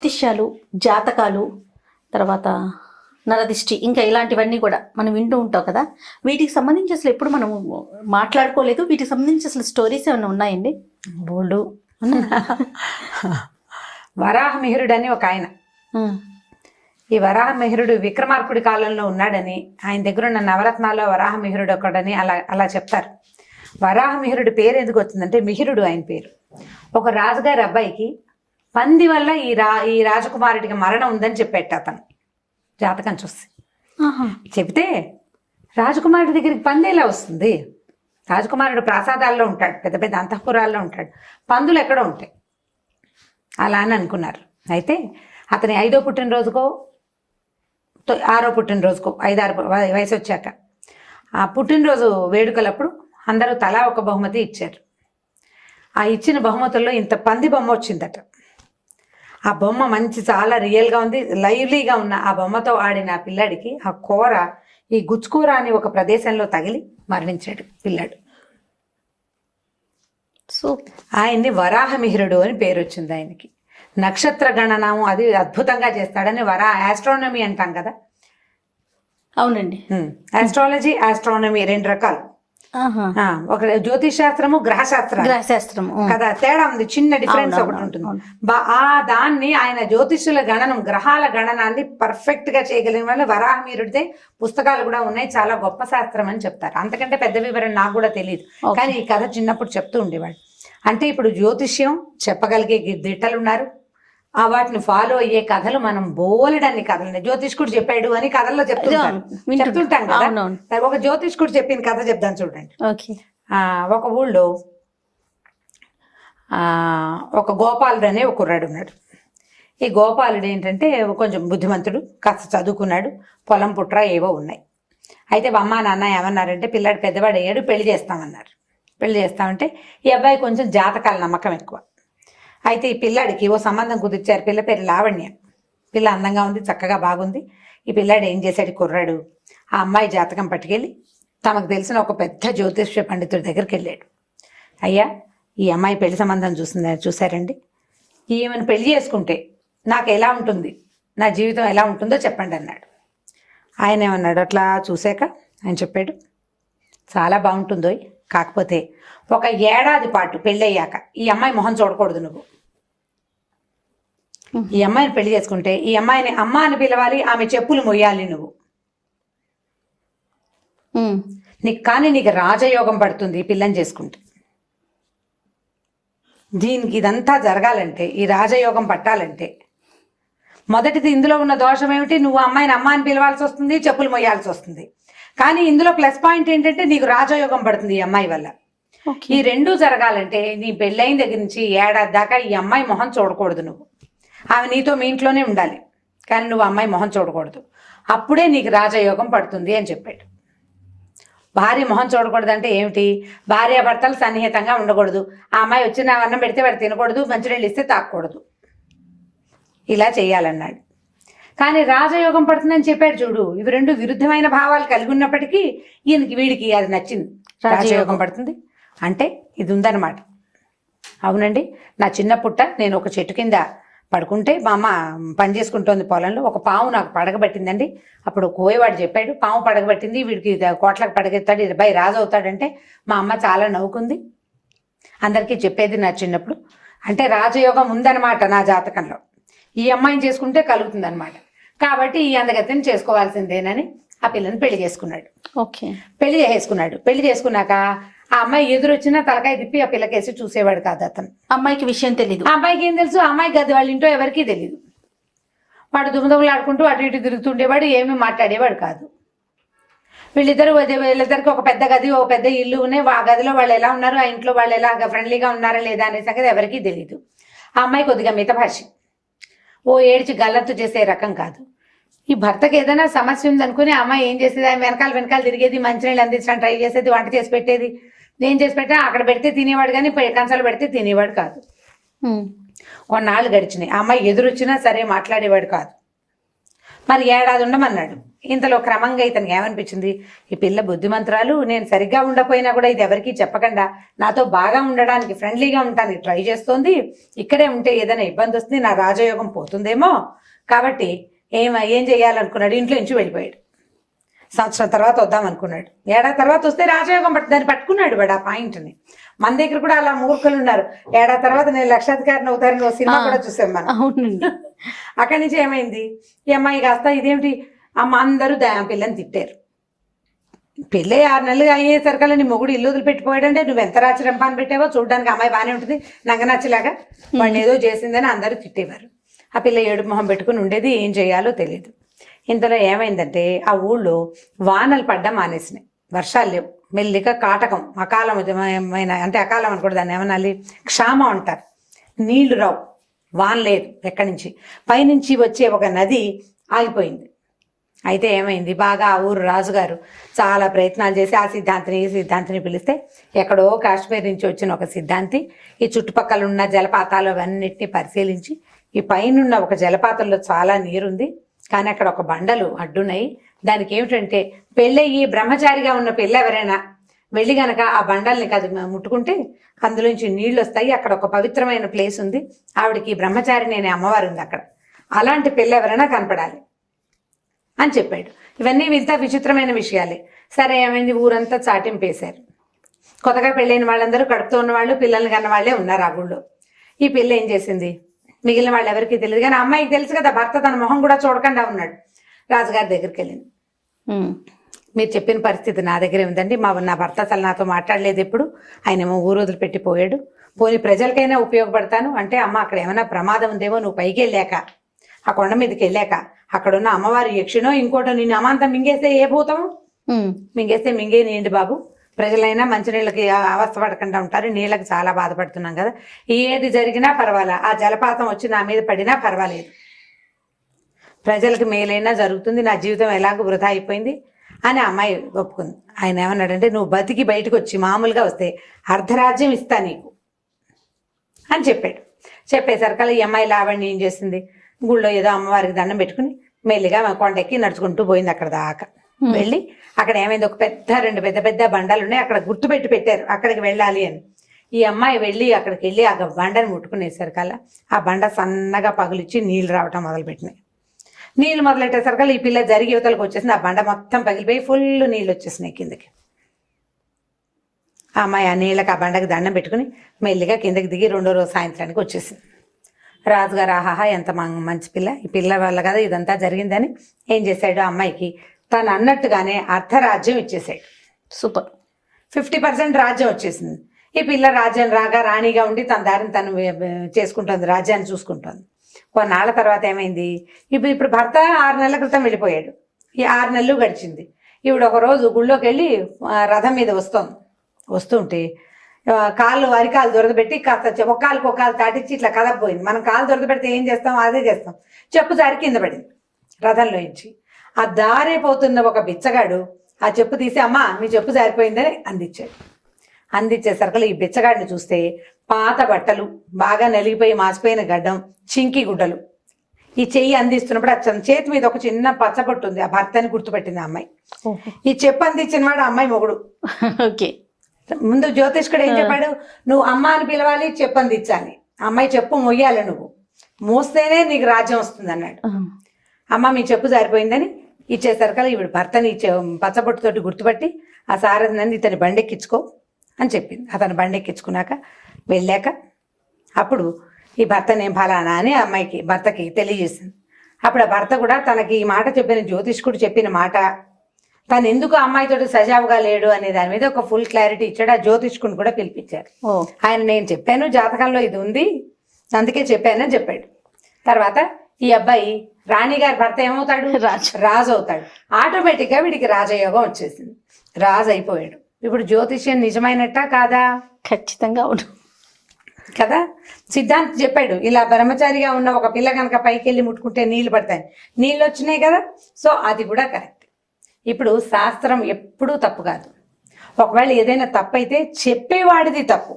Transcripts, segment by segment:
జ్యోతిష్యాలు, జాతకాలు, తర్వాత నరదిష్టి, ఇంకా ఇలాంటివన్నీ కూడా మనం వింటూ ఉంటాం కదా. వీటికి సంబంధించి అసలు ఎప్పుడు మనం మాట్లాడుకోలేదు. వీటికి సంబంధించి అసలు స్టోరీస్ ఏమైనా ఉన్నాయండి? బోల్డు. వరాహమిహిరుడు అని ఒక ఆయన, ఈ వరాహమిహిరుడు విక్రమార్కుడి కాలంలో ఉన్నాడని, ఆయన దగ్గర ఉన్న నవరత్నాల్లో వరాహమిహిరుడు ఒకడని అలా అలా చెప్తారు. వరాహమిహిరుడి పేరు ఎందుకు వచ్చిందంటే, మిహిరుడు ఆయన పేరు. ఒక రాజుగారి అబ్బాయికి పంది వల్ల ఈ రాజకుమారుడికి మరణం ఉందని చెప్పేట అతను జాతకం చూసి. చెప్తే రాజకుమారుడి దగ్గరికి పంది ఎలా వస్తుంది? రాజకుమారుడు ప్రాసాదాల్లో ఉంటాడు, పెద్ద పెద్ద అంతఃపురాల్లో ఉంటాడు, పందులు ఎక్కడో ఉంటాయి అలా అని అనుకున్నారు. అయితే అతని 5వ పుట్టినరోజుకో 6వ పుట్టినరోజుకో 5-6 వయసు వచ్చాక ఆ పుట్టినరోజు వేడుకలప్పుడు అందరూ తలా ఒక బహుమతి ఇచ్చారు. ఆ ఇచ్చిన బహుమతుల్లో ఇంత పంది బొమ్మ వచ్చిందట. ఆ బొమ్మ మంచి చాలా రియల్గా ఉంది, లైవ్లీగా ఉన్న ఆ బొమ్మతో ఆడిన ఆ పిల్లాడికి ఆ కూర, ఈ గుచ్చుకూర అని ఒక ప్రదేశంలో తగిలి మరణించాడు పిల్లాడు. సో ఆయన్ని వరాహమిహిరుడు అని పేరు వచ్చింది ఆయనకి. నక్షత్ర గణనము అది అద్భుతంగా చేస్తాడని ఆస్ట్రానమీ అంటాం కదా. అవునండి. ఆస్ట్రాలజీ, ఆస్ట్రానమీ 2 రకాలు. ఒక జ్యోతిష్ శాస్త్రము, గ్రహశాస్త్రము కదా, తేడా ఉంది, చిన్న డిఫరెన్స్ ఒకటి ఉంటుంది. దాన్ని ఆయన జ్యోతిష్యుల గణనం, గ్రహాల గణనాన్ని పర్ఫెక్ట్ గా చేయగలిగిన వాళ్ళు వరాహమిహిరుడితే పుస్తకాలు కూడా ఉన్నాయి, చాలా గొప్ప శాస్త్రం అని చెప్తారు. అంతకంటే పెద్ద వివరణ నాకు కూడా తెలియదు, కానీ ఈ కథ చిన్నప్పుడు చెప్తూ ఉండేవాడు. అంటే ఇప్పుడు జ్యోతిష్యం చెప్పగలిగే దిట్టలు ఉన్నారు, వాటిని ఫాలో అయ్యే కథలు మనం బోలెడన్ని కథలు. జ్యోతిష్కుడు చెప్పాడు అని కథల్లో చెప్తుంటాం కదా. ఒక జ్యోతిష్కుడు చెప్పిన కథ చెప్తాను చూడండి. ఒక ఊళ్ళో ఒక గోపాలుడు అనే ఒక కుర్రాడు ఉన్నాడు. ఈ గోపాలుడు ఏంటంటే కొంచెం బుద్ధిమంతుడు, కాస్త చదువుకున్నాడు, పొలం పుట్ర ఏవో ఉన్నాయి. అయితే అమ్మ నాన్న ఏమన్నారంటే, పిల్లాడు పెద్దవాడు అయ్యాడు, పెళ్లి చేస్తామన్నారు. పెళ్లి చేస్తామంటే ఈ అబ్బాయి కొంచెం జాతకాల నమ్మకం ఎక్కువ. అయితే ఈ పిల్లాడికి ఓ సంబంధం కుదిర్చారు. పిల్ల పేరు లావణ్య. పిల్ల అందంగా ఉంది, చక్కగా బాగుంది. ఈ పిల్లాడు ఏం చేశాడు, కుర్రాడు ఆ అమ్మాయి జాతకం పట్టుకెళ్ళి తమకు తెలిసిన ఒక పెద్ద జ్యోతిష్య పండితుడి దగ్గరికి వెళ్ళాడు. అయ్యా, ఈ అమ్మాయి పెళ్లి సంబంధం చూసారండి, ఈమెను పెళ్లి చేసుకుంటే నాకు ఎలా ఉంటుంది, నా జీవితం ఎలా ఉంటుందో చెప్పండి అన్నాడు. ఆయన ఏమన్నాడు, అట్లా చూశాక ఆయన చెప్పాడు, చాలా బాగుంటుందో, కాకపోతే ఒక ఏడాది పాటు పెళ్ళయ్యాక ఈ అమ్మాయి మొహం చూడకూడదు నువ్వు. ఈ అమ్మాయిని పెళ్లి చేసుకుంటే ఈ అమ్మాయిని అమ్మ అని పిలవాలి, ఆమె చెప్పులు మొయ్యాలి నువ్వు. నీకు రాజయోగం పడుతుంది ఈ పిల్లని చేసుకుంటే. దీనికి ఇదంతా జరగాలంటే, ఈ రాజయోగం పట్టాలంటే మొదటిది ఇందులో ఉన్న దోషం ఏమిటి, నువ్వు అమ్మాయిని అమ్మ అని పిలవాల్సి వస్తుంది, చెప్పులు మొయ్యాల్సి వస్తుంది. కానీ ఇందులో ప్లస్ పాయింట్ ఏంటంటే నీకు రాజయోగం పడుతుంది ఈ అమ్మాయి వల్ల. ఈ 2 జరగాలంటే నీ పెళ్ళైన దగ్గర నుంచి ఏడాది దాకా ఈ అమ్మాయి మొహం చూడకూడదు నువ్వు. ఆమె నీతో మీ ఇంట్లోనే ఉండాలి, కానీ నువ్వు అమ్మాయి మొహం చూడకూడదు. అప్పుడే నీకు రాజయోగం పడుతుంది అని చెప్పాడు. భార్య మొహం చూడకూడదు అంటే ఏమిటి, భార్యాభర్తలు సన్నిహితంగా ఉండకూడదు, ఆ అమ్మాయి వచ్చిన అన్నం పెడితే వాడు తినకూడదు, మంచినీళ్ళు ఇస్తే తాకూడదు, ఇలా చేయాలన్నాడు. కానీ రాజయోగం పడుతుందని చెప్పాడు చూడు. ఇవి 2 విరుద్ధమైన భావాలు కలిగి ఉన్నప్పటికీ వీడికి అది నచ్చింది. రాజయోగం పడుతుంది అంటే ఇది ఉందన్నమాట. అవునండి, నా చిన్నపుట్ట నేను ఒక చెట్టు కింద పడుకుంటే మా అమ్మ పని చేసుకుంటోంది పొలంలో, ఒక పాము నాకు పడగబట్టిందండి. అప్పుడు కోయవాడు చెప్పాడు, పాము పడగబట్టింది, వీడికి కోట్లకు పడగెత్తాడు, 20 రాజు అవుతాడంటే మా అమ్మ చాలా నవ్వుకుంది. అందరికీ చెప్పేది నా చిన్నప్పుడు. అంటే రాజయోగం ఉందన్నమాట నా జాతకంలో, ఈ అమ్మాయిని చేసుకుంటే కలుగుతుంది అనమాట. కాబట్టి ఈ అందగతిని చేసుకోవాల్సిందేనని ఆ పిల్లని పెళ్లి చేసుకున్నాడు. పెళ్లి చేసుకున్నాక ఆ అమ్మాయి ఎదురొచ్చినా తలకాయ తిప్పి ఆ పిల్లకేసి చూసేవాడు కాదు అతను. అమ్మాయికి విషయం తెలియదు. ఆ అమ్మాయికి ఏం తెలుసు, ఆ అమ్మాయి గది వాళ్ళ ఇంట్లో ఎవరికీ తెలియదు. వాడు దుమ్ముదమ్ములు ఆడుకుంటూ అటు ఇటు తిరుగుతుండేవాడు, ఏమీ మాట్లాడేవాడు కాదు. వీళ్ళిద్దరికి ఒక పెద్ద గది, ఒక పెద్ద ఇల్లు ఉన్నాయి. ఆ గదిలో వాళ్ళు ఎలా ఉన్నారు, ఆ ఇంట్లో వాళ్ళు ఎలా ఫ్రెండ్లీగా ఉన్నారా లేదా అనే సంగతి ఎవరికీ తెలియదు. ఆ అమ్మాయి కొద్దిగా మితభాషి, ఓ ఏడ్చి గల్లత్తు చేసే రకం కాదు. ఈ భర్తకి ఏదైనా సమస్య ఉందనుకుని ఆ అమ్మాయి ఏం చేసేది, ఆయన వెనకాల తిరిగేది, మంచినీళ్ళు అందించడానికి ట్రై చేసేది, వంట చేసి పెట్టేది. నేను చేసి పెట్టా, అక్కడ పెడితే తినేవాడు కానీ కంచాలు పెడితే తినేవాడు కాదు. కొన్నాళ్ళు గడిచినాయి. ఆ అమ్మాయి ఎదురొచ్చినా సరే మాట్లాడేవాడు కాదు. మరి ఏడాది ఉండమన్నాడు. ఇంతలో క్రమంగా ఇతనికి ఏమనిపించింది, ఈ పిల్ల బుద్ధిమంతురాలు, నేను సరిగ్గా ఉండకపోయినా కూడా ఇది ఎవరికీ చెప్పకుండా నాతో బాగా ఉండడానికి, ఫ్రెండ్లీగా ఉండడానికి ట్రై చేస్తోంది. ఇక్కడే ఉంటే ఏదైనా ఇబ్బంది వస్తుంది, నా రాజయోగం పోతుందేమో. కాబట్టి ఏం చేయాలనుకున్నాడు, ఇంట్లో నుంచి వెళ్ళిపోయాడు. సంవత్సరం తర్వాత వద్దాం అనుకున్నాడు. ఏడాది తర్వాత వస్తే రాజయోగం దాన్ని పట్టుకున్నాడు వాడు ఆ పాయింట్ని. మన దగ్గర కూడా అలా మూర్ఖులు ఉన్నారు. ఏడాది తర్వాత నేను లక్షాధికారిని అవుతారని ఓ సినిమా కూడా చూసాం మనం. అవునండి. అక్కడి నుంచి ఏమైంది, ఈ అమ్మాయి కాస్త ఇదేమిటి అమ్మ అందరూ పిల్లని తిట్టారు. పెళ్ళి 6 నెలలు అయ్యేసరికల్లా నీ మొగుడు ఇల్లు వదిలిపెట్టిపోయాడంటే నువ్వు ఎంత రాచి రంపాన్ని పెట్టావో, చూడడానికి అమ్మాయి బాగానే ఉంటుంది, నంగనచ్చిలాగా వాడిని ఏదో చేసిందని అందరూ తిట్టేవారు. ఆ పిల్ల ఏడుపు మొహం పెట్టుకుని ఉండేది, ఏం చేయాలో తెలియదు. ఇంతలో ఏమైందంటే ఆ ఊళ్ళో వానలు పడ్డం మానేసినాయి, వర్షాలు లేవు, మెల్లిగా కాటకం, అకాలమైన, అంటే అకాలం అని కూడా దాన్ని ఏమనాలి, క్షామం అంటారు. నీళ్లు రావు, వాన లేదు ఎక్కడి నుంచి. పైనుంచి వచ్చే ఒక నది ఆగిపోయింది. అయితే ఏమైంది, బాగా ఆ ఊరు రాజుగారు చాలా ప్రయత్నాలు చేసి ఆ సిద్ధాంతిని ఈ సిద్ధాంతిని పిలిస్తే, ఎక్కడో కాశ్మీర్ నుంచి వచ్చిన ఒక సిద్ధాంతి ఈ చుట్టుపక్కల ఉన్న జలపాతాలు అవన్నిటిని పరిశీలించి, ఈ పైనున్న ఒక జలపాతంలో చాలా నీరుంది, కానీ అక్కడ ఒక బండలు అడ్డున్నాయి. దానికి ఏమిటంటే, పెళ్ళయ్యి బ్రహ్మచారిగా ఉన్న పిల్ల ఎవరైనా వెళ్ళి గనక ఆ బండల్ని ముట్టుకుంటే అందులోంచి నీళ్ళు వస్తాయి, అక్కడ ఒక పవిత్రమైన ప్లేస్ ఉంది, ఆవిడకి బ్రహ్మచారిని అనే అమ్మవారు ఉంది అక్కడ, అలాంటి పిల్ల ఎవరైనా కనపడాలి అని చెప్పాడు. ఇవన్నీ ఇంత విచిత్రమైన విషయాలే. సరే ఏమైంది, ఊరంతా చాటింపేశారు. కొత్తగా పెళ్ళైన వాళ్ళందరూ కడుపుతో ఉన్న వాళ్ళు, పిల్లల్ని కన్న వాళ్ళే ఉన్నారు ఆ ఊళ్ళో. ఈ పిల్ల ఏం చేసింది, మిగిలిన వాళ్ళు ఎవరికి తెలియదు, కానీ అమ్మాయికి తెలుసు కదా, భర్త తన మొహం కూడా చూడకుండా ఉన్నాడు. రాజుగారి దగ్గరికి వెళ్ళింది. మీరు చెప్పిన పరిస్థితి నా దగ్గరే ఉందండి, నా భర్త అసలు నాతో మాట్లాడలేదు ఎప్పుడు, ఆయనేమో ఊరు వదిలిపెట్టి పోయాడు, పోనీ ప్రజలకైనా ఉపయోగపడతాను అంటే, అమ్మ అక్కడ ఏమైనా ప్రమాదం ఉందేమో, నువ్వు పైకి వెళ్ళాక, ఆ కొండ మీదకి వెళ్ళాక అక్కడున్న అమ్మవారి యక్షినో ఇంకోటో నిన్ను అమాంతం మింగేస్తే ఏ భూతం మింగేస్తే మింగేనియండి బాబు, ప్రజలైనా మంచినీళ్ళకి అవస్థ పడకుండా ఉంటారు, నీళ్ళకి చాలా బాధపడుతున్నాం కదా, ఏది జరిగినా పర్వాలా, ఆ జలపాతం వచ్చి నా మీద పడినా పర్వాలేదు, ప్రజలకు మేలైనా జరుగుతుంది, నా జీవితం ఎలాగో వృధా అయిపోయింది అని అమ్మాయి ఒప్పుకుంది. ఆయన ఏమన్నాడంటే, నువ్వు బతికి బయటకు వచ్చి మామూలుగా వస్తే అర్ధరాజ్యం ఇస్తా నీకు అని చెప్పాడు. చెప్పేసరికల్లా ఈ అమ్మాయి లావణ్య ఏం చేసింది, గుళ్ళో ఏదో అమ్మవారికి దండం పెట్టుకుని మెల్లిగా కొండెక్కి నడుచుకుంటూ పోయింది అక్కడ దాకా. వెళ్ళి అక్కడ ఏమైంది, ఒక రెండు పెద్ద బండలు ఉన్నాయి, అక్కడ గుర్తుపెట్టి పెట్టారు అక్కడికి వెళ్ళాలి అని. ఈ అమ్మాయి వెళ్ళి అక్కడికి వెళ్ళి ఆ బండని ముట్టుకునేసరికల్లా ఆ బండ సన్నగా పగులిచ్చి నీళ్లు రావటం మొదలుపెట్టినాయి. నీళ్ళు మొదలెట్టేసరికల్లా ఈ పిల్ల జరిగి యువతలకు వచ్చేసింది, ఆ బండ మొత్తం పగిలిపోయి ఫుల్ నీళ్ళు వచ్చేసినాయి కిందకి. ఆ అమ్మాయి ఆ నీళ్ళకి ఆ బండకి దండం పెట్టుకుని మెల్లిగా కిందకి దిగి 2వ రోజు సాయంత్రానికి వచ్చేసింది. రాజుగారు ఆహాహా ఎంత మంచి పిల్ల, ఈ పిల్ల వల్ల కదా ఇదంతా జరిగిందని ఏం చేశాడు, ఆ అమ్మాయికి తను అన్నట్టుగానే అర్ధరాజ్యం ఇచ్చేసాడు. సూపర్. 50% రాజ్యం వచ్చేసింది. ఈ పిల్ల రాజ్యం రాగా రాణిగా ఉండి తన దారిని తను చేసుకుంటుంది, రాజ్యాన్ని చూసుకుంటుంది. కొన్నాళ్ళ తర్వాత ఏమైంది, ఇప్పుడు భర్త 6 నెలల క్రితం వెళ్ళిపోయాడు, ఈ 6 నెలలు గడిచింది. ఈవిడ ఒక రోజు గుళ్ళోకి వెళ్ళి రథం మీద వస్తుంటే కాళ్ళు అరికాలు దొరదబెట్టి కాస్త ఒక కాలు తాటించి ఇట్లా కదపోయింది. మనం కాలు దొరదబెడితే ఏం చేస్తాం, అదే చేస్తాం. చెప్పు జారి కింద పడింది రథంలో నుంచి. ఆ దారైపోతున్న ఒక బిచ్చగాడు ఆ చెప్పు తీసి, అమ్మా మీ చెప్పు జారిపోయిందని అందించాడు. అందించేసరికి ఈ బిచ్చగాడిని చూస్తే పాత బట్టలు, బాగా నలిగిపోయి మాసిపోయిన గడ్డం, చింకి గుడ్డలు. ఈ చెయ్యి అందిస్తున్నప్పుడు ఆ చేతి మీద ఒక చిన్న పచ్చబొట్టు ఉంది, ఆ భర్తని గుర్తుపెట్టింది ఆ అమ్మాయి. ఈ చెప్పు అందించిన వాడు అమ్మాయి మొగుడు. ఓకే. ముందు జ్యోతిష్కుడు ఏం చెప్పాడు, నువ్వు అమ్మ అని పిలవాలి, చెప్పు అందించాలి, అమ్మాయి చెప్పు మొయ్యాలి, నువ్వు మోస్తేనే నీకు రాజ్యం వస్తుంది అన్నాడు. అమ్మ మీ చెప్పు జారిపోయిందని ఇచ్చేసరికల్లా ఈవిడ భర్తని పచ్చబొట్టుతోటి గుర్తుపట్టి, ఆ సారథిని ఇతని బండెక్కించుకో అని చెప్పింది. అతను బండెక్కించుకున్నాక వెళ్ళాక అప్పుడు ఈ భర్తని ఏం ఫలానా అని అమ్మాయికి భర్తకి తెలియజేసింది. అప్పుడు ఆ భర్త కూడా తనకి ఈ మాట చెప్పిన జ్యోతిష్కుడు చెప్పిన మాట, తను ఎందుకు అమ్మాయితో సజావుగా లేడు అనే దాని మీద ఒక ఫుల్ క్లారిటీ ఇచ్చాడు. ఆ జ్యోతిష్కుని కూడా పిలిపించారు. ఆయన నేను చెప్పాను జాతకంలో ఇది ఉంది అందుకే చెప్పానని చెప్పాడు. తర్వాత ఈ అబ్బాయి రాణిగారి భర్త ఏమవుతాడు, రాజు అవుతాడు. ఆటోమేటిక్గా వీడికి రాజయోగం వచ్చేసింది, రాజు అయిపోయాడు. ఇప్పుడు జ్యోతిష్యం నిజమైనట్టా కాదా? ఖచ్చితంగా అవును కదా. సిద్ధాంత్ చెప్పాడు, ఇలా బ్రహ్మచారిగా ఉన్న ఒక పిల్ల కనుక పైకి వెళ్ళి ముట్టుకుంటే నీళ్లు పడతాయి, నీళ్ళు వచ్చినాయి కదా. సో అది కూడా కరెక్ట్. ఇప్పుడు శాస్త్రం ఎప్పుడూ తప్పు కాదు. ఒకవేళ ఏదైనా తప్పు అయితే చెప్పేవాడిది తప్పు.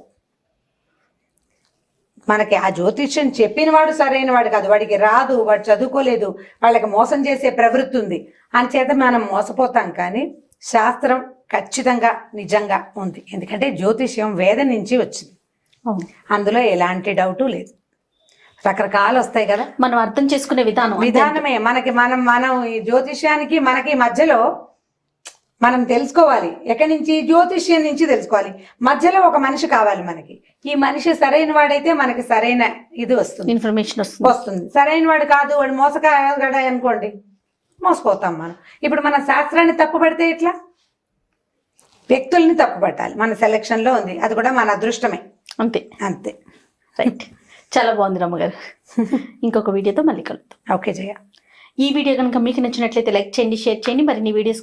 మనకి ఆ జ్యోతిష్యం చెప్పిన వాడు సరైన వాడు కాదు, వాడికి రాదు, వాడు చదువుకోలేదు, వాళ్ళకి మోసం చేసే ప్రవృత్తి ఉంది అని చేత మనం మోసపోతాం. కానీ శాస్త్రం ఖచ్చితంగా నిజంగా ఉంది, ఎందుకంటే జ్యోతిష్యం వేదం నుంచి వచ్చింది, అవును. అందులో ఎలాంటి డౌటు లేదు. రకరకాలు వస్తాయి కదా, మనం అర్థం చేసుకునే విధానమే మనకి మనం ఈ జ్యోతిష్యానికి మనకి మధ్యలో మనం తెలుసుకోవాలి. ఎక్కడి నుంచి? జ్యోతిష్యం నుంచి తెలుసుకోవాలి. మధ్యలో ఒక మనిషి కావాలి మనకి. ఈ మనిషి సరైన వాడైతే మనకి సరైన ఇది వస్తుంది, ఇన్ఫర్మేషన్ వస్తుంది. సరైన వాడు కాదు, వాడు మోసగాడ అనుకోండి, మోసపోతాం మనం. ఇప్పుడు మన శాస్త్రాన్ని తప్పుపడితే ఎట్లా? వ్యక్తుల్ని తప్పుపట్టాలి. మన సెలక్షన్ లో ఉంది, అది కూడా మన అదృష్టమే. అంతే అంతే. రైట్. చాలా బాగుంది రమ్మగారు. ఇంకొక వీడియోతో మళ్ళీ కలుద్దాం. ఓకే జయ. ఈ వీడియో కనుక మీకు నచ్చినట్లయితే లైక్ చేయండి, షేర్ చేయండి. మరిన్ని వీడియోస్